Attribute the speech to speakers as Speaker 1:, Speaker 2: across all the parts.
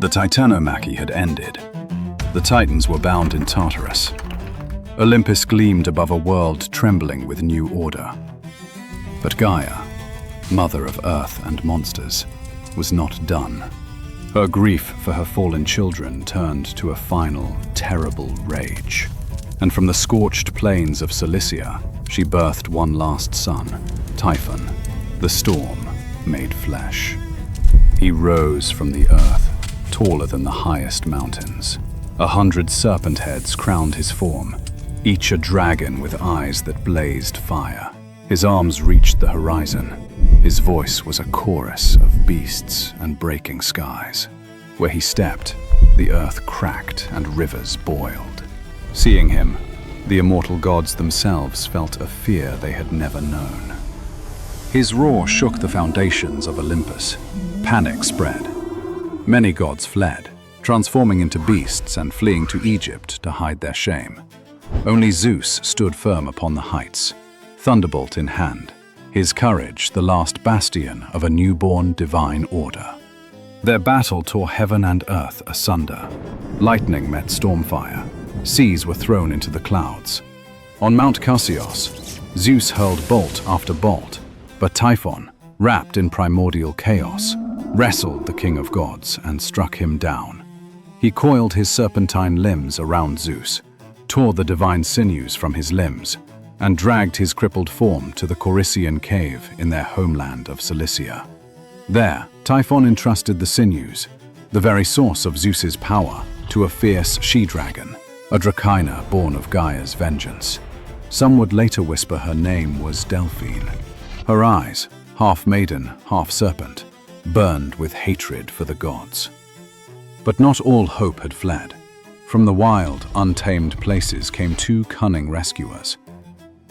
Speaker 1: The Titanomachy had ended. The Titans were bound in Tartarus. Olympus gleamed above a world trembling with new order. But Gaia, mother of earth and monsters, was not done. Her grief for her fallen children turned to a final, terrible rage. And from the scorched plains of Cilicia, she birthed one last son, Typhon, the storm made flesh. He rose from the earth, taller than the highest mountains. 100 serpent heads crowned his form, each a dragon with eyes that blazed fire. His arms reached the horizon. His voice was a chorus of beasts and breaking skies. Where he stepped, the earth cracked and rivers boiled. Seeing him, the immortal gods themselves felt a fear they had never known. His roar shook the foundations of Olympus. Panic spread. Many gods fled, transforming into beasts and fleeing to Egypt to hide their shame. Only Zeus stood firm upon the heights, thunderbolt in hand, his courage the last bastion of a newborn divine order. Their battle tore heaven and earth asunder. Lightning met stormfire. Seas were thrown into the clouds. On Mount Cassius, Zeus hurled bolt after bolt, but Typhon, wrapped in primordial chaos, wrestled the king of gods and struck him down. He coiled his serpentine limbs around Zeus, tore the divine sinews from his limbs, and dragged his crippled form to the Corycian cave in their homeland of Cilicia. There, Typhon entrusted the sinews, the very source of Zeus's power, to a fierce she-dragon, a Dracaena born of Gaia's vengeance. Some would later whisper her name was Delphine. Her eyes, half maiden, half serpent, burned with hatred for the gods. But not all hope had fled. From the wild, untamed places came two cunning rescuers.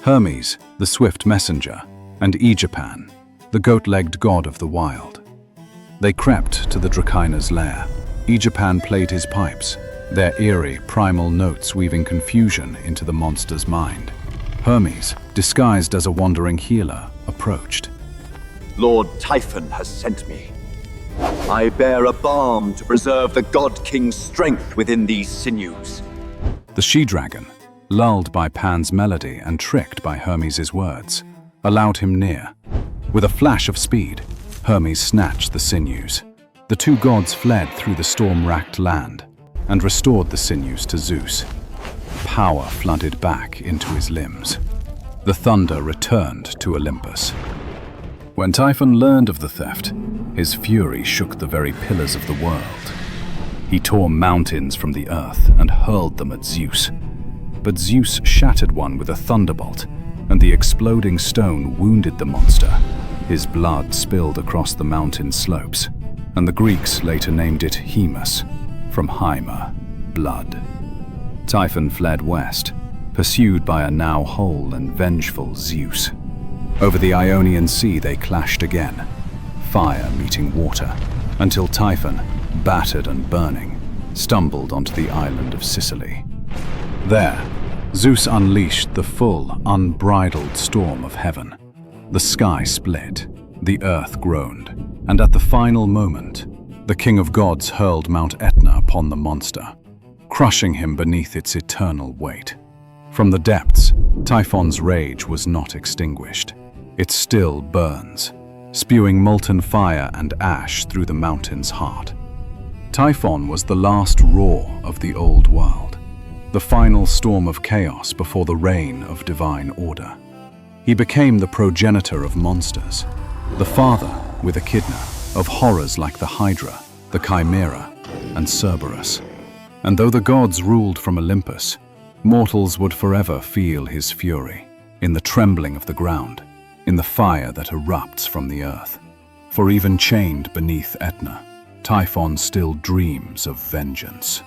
Speaker 1: Hermes, the swift messenger, and Aegipan, the goat-legged god of the wild. They crept to the Dracaena's lair. Aegipan played his pipes, their eerie, primal notes weaving confusion into the monster's mind. Hermes, disguised as a wandering healer, approached.
Speaker 2: Lord Typhon has sent me. I bear a balm to preserve the God-King's strength within these sinews.
Speaker 1: The she-dragon, lulled by Pan's melody and tricked by Hermes' words, allowed him near. With a flash of speed, Hermes snatched the sinews. The two gods fled through the storm-racked land and restored the sinews to Zeus. Power flooded back into his limbs. The thunder returned to Olympus. When Typhon learned of the theft, his fury shook the very pillars of the world. He tore mountains from the earth and hurled them at Zeus. But Zeus shattered one with a thunderbolt, and the exploding stone wounded the monster. His blood spilled across the mountain slopes, and the Greeks later named it Hemus, from Hymer, blood. Typhon fled west, pursued by a now whole and vengeful Zeus. Over the Ionian Sea they clashed again, fire meeting water, until Typhon, battered and burning, stumbled onto the island of Sicily. There, Zeus unleashed the full, unbridled storm of heaven. The sky split, the earth groaned, and at the final moment, the king of gods hurled Mount Etna upon the monster, crushing him beneath its eternal weight. From the depths, Typhon's rage was not extinguished. It still burns, spewing molten fire and ash through the mountain's heart. Typhon was the last roar of the old world, the final storm of chaos before the reign of divine order. He became the progenitor of monsters, the father, with Echidna, of horrors like the Hydra, the Chimera, and Cerberus. And though the gods ruled from Olympus, mortals would forever feel his fury, in the trembling of the ground, in the fire that erupts from the earth. For even chained beneath Etna, Typhon still dreams of vengeance.